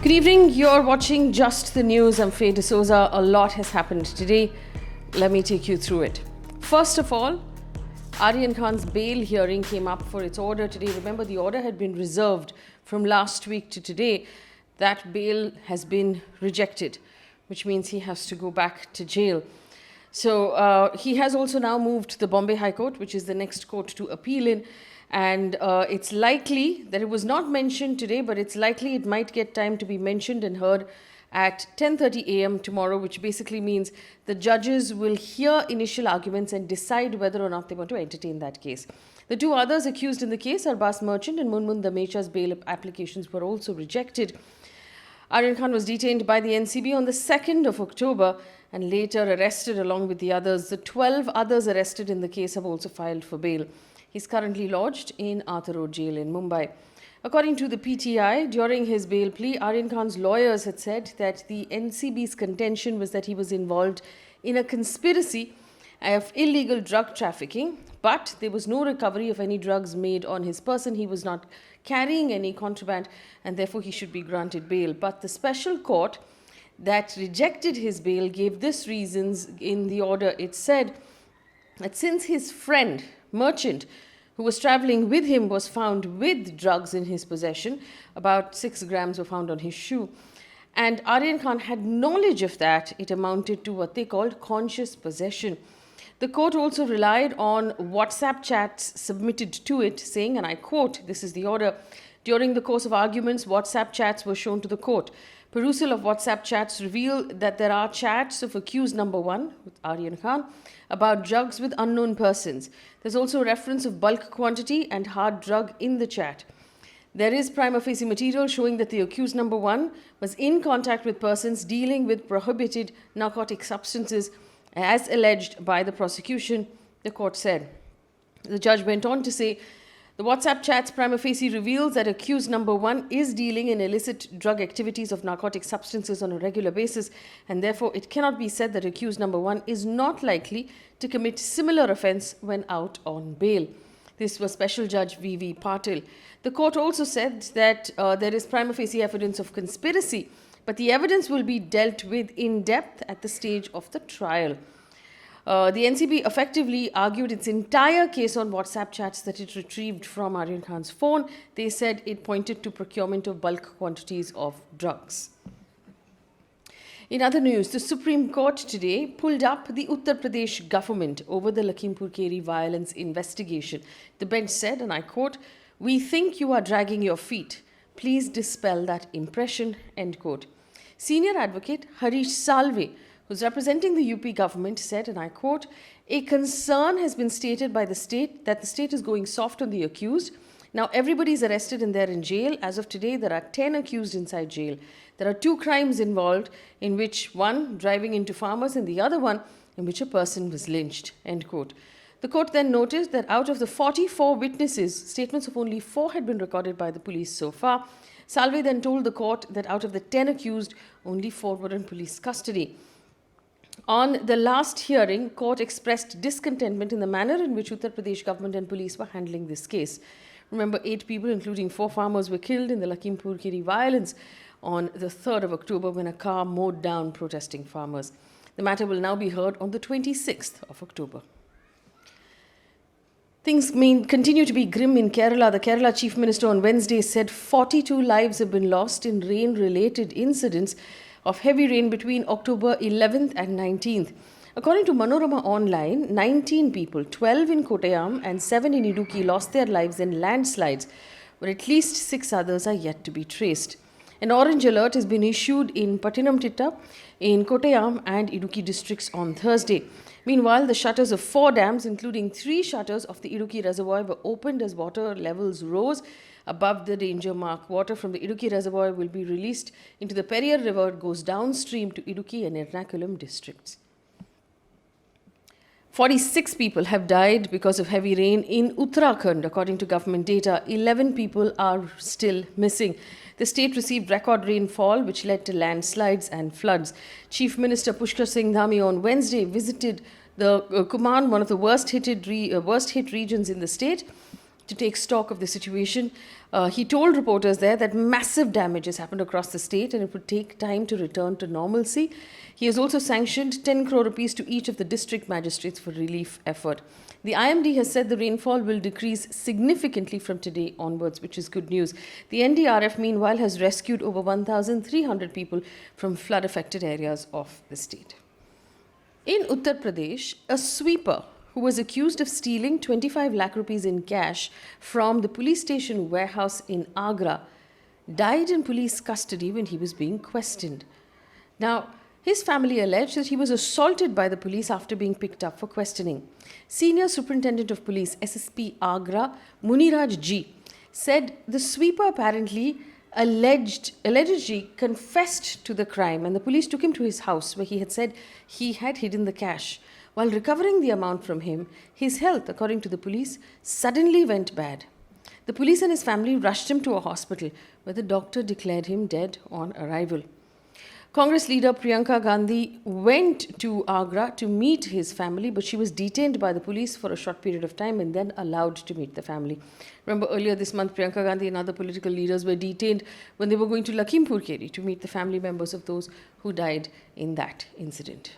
Good evening, you're watching Just the News. I'm Faye D'Souza. A lot has happened today. Let me take you through it. First of all, Aryan Khan's bail hearing came up for its order today. Remember, the order had been reserved from last week to today. That bail has been rejected, which means he has to go back to jail. So he has also now moved to the Bombay High Court, which is the next court to appeal in. And it's likely that it was not mentioned today, but it's likely it might get time to be mentioned and heard at 10:30 a.m. tomorrow, which basically means the judges will hear initial arguments and decide whether or not they want to entertain that case. The two others accused in the case, Arbas Merchant and Munmun Damecha's bail applications, were also rejected. Aryan Khan was detained by the NCB on the 2nd of October and later arrested along with the others. The 12 others arrested in the case have also filed for bail. He's currently lodged in Arthur Road Jail in Mumbai. According to the PTI, during his bail plea, Aryan Khan's lawyers had said that the NCB's contention was that he was involved in a conspiracy of illegal drug trafficking, but there was no recovery of any drugs made on his person. He was not carrying any contraband, and therefore he should be granted bail. But the special court that rejected his bail gave this reasons in the order. It said that since his friend, Merchant, who was traveling with him, was found with drugs in his possession, about 6 grams were found on his shoe, and Aryan Khan had knowledge of that, it amounted to what they called conscious possession. The court also relied on WhatsApp chats submitted to it, saying, and I quote, this is the order, during the course of arguments, WhatsApp chats were shown to the court. Perusal of WhatsApp chats revealed that there are chats of accused number 1, with Aryan Khan, about drugs with unknown persons. There's also reference of bulk quantity and hard drug in the chat. There is prima facie material showing that the accused number 1 was in contact with persons dealing with prohibited narcotic substances, as alleged by the prosecution, the court said. The judge went on to say, the WhatsApp chats prima facie reveals that accused number 1 is dealing in illicit drug activities of narcotic substances on a regular basis, and therefore it cannot be said that accused number 1 is not likely to commit similar offence when out on bail. This was Special Judge V.V. Patil. The court also said that there is prima facie evidence of conspiracy, but the evidence will be dealt with in depth at the stage of the trial. The NCB effectively argued its entire case on WhatsApp chats that it retrieved from Aryan Khan's phone. They said it pointed to procurement of bulk quantities of drugs. In other news, the Supreme Court today pulled up the Uttar Pradesh government over the Lakhimpur Kheri violence investigation. The bench said, and I quote, "We think you are dragging your feet. Please dispel that impression," end quote. Senior advocate Harish Salve, who's representing the UP government, said, and I quote, "A concern has been stated by the state that the state is going soft on the accused. Now everybody's arrested and they're in jail. As of today, there are 10 accused inside jail. There are 2 crimes involved, in which one driving into farmers and the other one in which a person was lynched," end quote. The court then noted that out of the 44 witnesses, statements of only 4 had been recorded by the police so far. Salve then told the court that out of the 10 accused, only 4 were in police custody. On the last hearing, court expressed discontentment in the manner in which Uttar Pradesh government and police were handling this case. Remember, 8 people, including 4 farmers, were killed in the Lakhimpur Kheri violence on the 3rd of October when a car mowed down protesting farmers. The matter will now be heard on the 26th of October. Things continue to be grim in Kerala. The Kerala Chief Minister on Wednesday said 42 lives have been lost in rain-related incidents of heavy rain between October 11th and 19th. According to Manorama Online, 19 people, 12 in Kottayam and 7 in Idukki, lost their lives in landslides, where at least 6 others are yet to be traced. An orange alert has been issued in Pattinamtitta, in Kottayam and Idukki districts on Thursday. Meanwhile, the shutters of 4 dams, including 3 shutters of the Idukki reservoir, were opened as water levels rose above the danger mark. Water from the Idukki reservoir will be released into the Periyar River. It goes downstream to Idukki and Ernakulam districts. 46 people have died because of heavy rain in Uttarakhand, according to government data. 11 people are still missing. The state received record rainfall, which led to landslides and floods. Chief Minister Pushkar Singh Dhami on Wednesday visited the Kumaon, one of the worst hit regions in the state, to take stock of the situation. He told reporters there that massive damage has happened across the state and it would take time to return to normalcy. He has also sanctioned 10 crore rupees to each of the district magistrates for relief effort. The IMD has said the rainfall will decrease significantly from today onwards, which is good news. The NDRF, meanwhile, has rescued over 1,300 people from flood-affected areas of the state. In Uttar Pradesh, a sweeper who was accused of stealing 25 lakh rupees in cash from the police station warehouse in Agra died in police custody when he was being questioned. Now, his family alleged that he was assaulted by the police after being picked up for questioning. Senior Superintendent of Police, SSP Agra, Muniraj G, said the sweeper apparently allegedly confessed to the crime and the police took him to his house where he had said he had hidden the cash. While recovering the amount from him, his health, according to the police, suddenly went bad. The police and his family rushed him to a hospital where the doctor declared him dead on arrival. Congress leader Priyanka Gandhi went to Agra to meet his family, but she was detained by the police for a short period of time and then allowed to meet the family. Remember, earlier this month, Priyanka Gandhi and other political leaders were detained when they were going to Lakhimpur Kheri to meet the family members of those who died in that incident.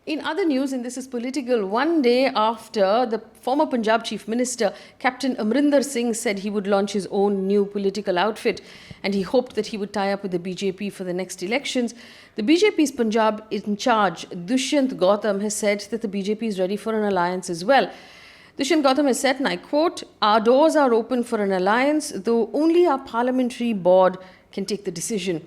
In other news, and this is political, one day after the former Punjab Chief Minister, Captain Amarinder Singh, said he would launch his own new political outfit and he hoped that he would tie up with the BJP for the next elections, the BJP's Punjab in charge, Dushyant Gautam, has said that the BJP is ready for an alliance as well. Dushyant Gautam has said, and I quote, "Our doors are open for an alliance, though only our parliamentary board can take the decision."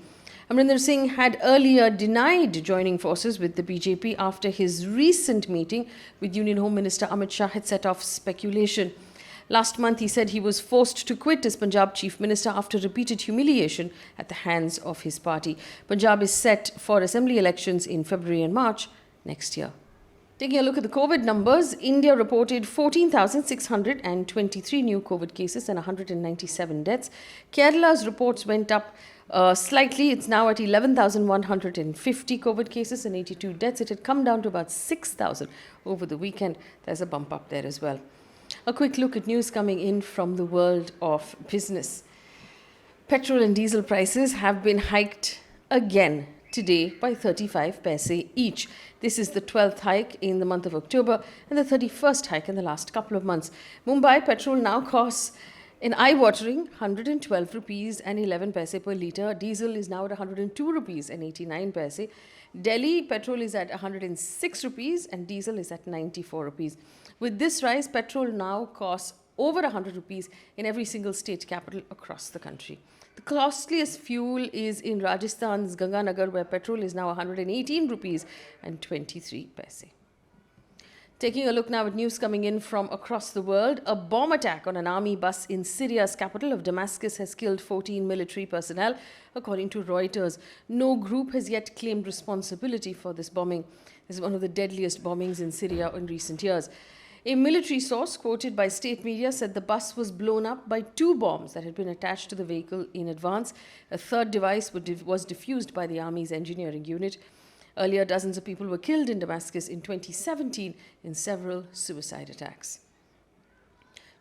Amarinder Singh had earlier denied joining forces with the BJP after his recent meeting with Union Home Minister Amit Shah had set off speculation. Last month, he said he was forced to quit as Punjab Chief Minister after repeated humiliation at the hands of his party. Punjab is set for assembly elections in February and March next year. Taking a look at the COVID numbers, India reported 14,623 new COVID cases and 197 deaths. Kerala's reports went up slightly. It's now at 11,150 COVID cases and 82 deaths. It had come down to about 6,000 over the weekend. There's a bump up there as well. A quick look at news coming in from the world of business. Petrol and diesel prices have been hiked again today by 35 paise each. This is the 12th hike in the month of October and the 31st hike in the last couple of months. Mumbai petrol now costs an eye-watering 112 rupees and 11 paise per litre. Diesel is now at 102 rupees and 89 paise. Delhi petrol is at 106 rupees and diesel is at 94 rupees. With this rise, petrol now costs over 100 rupees in every single state capital across the country. The costliest fuel is in Rajasthan's Ganganagar, where petrol is now 118 rupees and 23 paise. Taking a look now at news coming in from across the world, a bomb attack on an army bus in Syria's capital of Damascus has killed 14 military personnel, according to Reuters. No group has yet claimed responsibility for this bombing. This is one of the deadliest bombings in Syria in recent years. A military source quoted by state media said the bus was blown up by 2 bombs that had been attached to the vehicle in advance. A third device was defused by the army's engineering unit. Earlier, dozens of people were killed in Damascus in 2017 in several suicide attacks.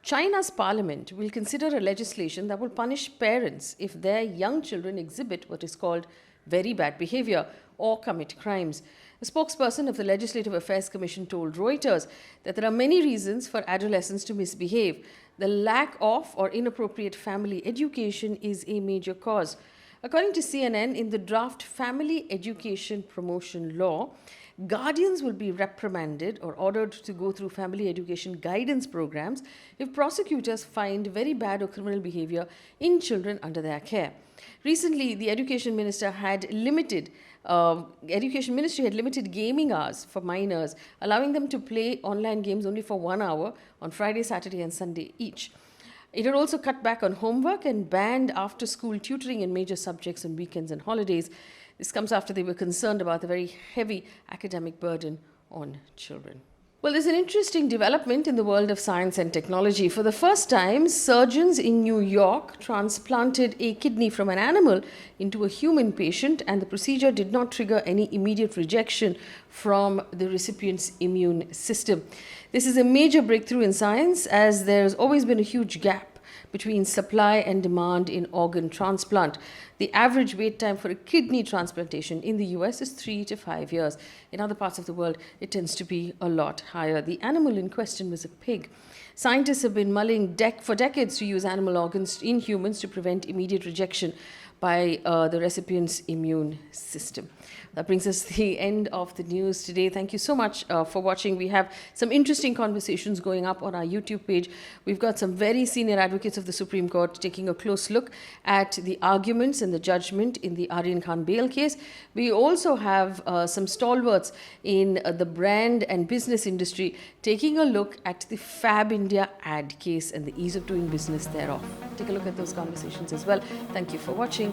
China's parliament will consider a legislation that will punish parents if their young children exhibit what is called very bad behaviour or commit crimes. A spokesperson of the Legislative Affairs Commission told Reuters that there are many reasons for adolescents to misbehave. The lack of or inappropriate family education is a major cause. According to CNN, in the draft Family Education Promotion Law, guardians will be reprimanded or ordered to go through family education guidance programs if prosecutors find very bad or criminal behavior in children under their care. Recently, the Education Ministry had limited gaming hours for minors, allowing them to play online games only for 1 hour on Friday, Saturday, and Sunday each. It had also cut back on homework and banned after-school tutoring in major subjects on weekends and holidays. This comes after they were concerned about the very heavy academic burden on children. Well, there's an interesting development in the world of science and technology. For the first time, surgeons in New York transplanted a kidney from an animal into a human patient, and the procedure did not trigger any immediate rejection from the recipient's immune system. This is a major breakthrough in science, as there's always been a huge gap between supply and demand in organ transplant. The average wait time for a kidney transplantation in the US is 3 to 5 years. In other parts of the world, it tends to be a lot higher. The animal in question was a pig. Scientists have been mulling for decades to use animal organs in humans to prevent immediate rejection by the recipient's immune system. That brings us to the end of the news today. Thank you so much for watching. We have some interesting conversations going up on our YouTube page. We've got some very senior advocates of the Supreme Court taking a close look at the arguments and the judgment in the Aryan Khan bail case. We also have some stalwarts in the brand and business industry taking a look at the Fab India ad case and the ease of doing business thereof. Take a look at those conversations as well. Thank you for watching.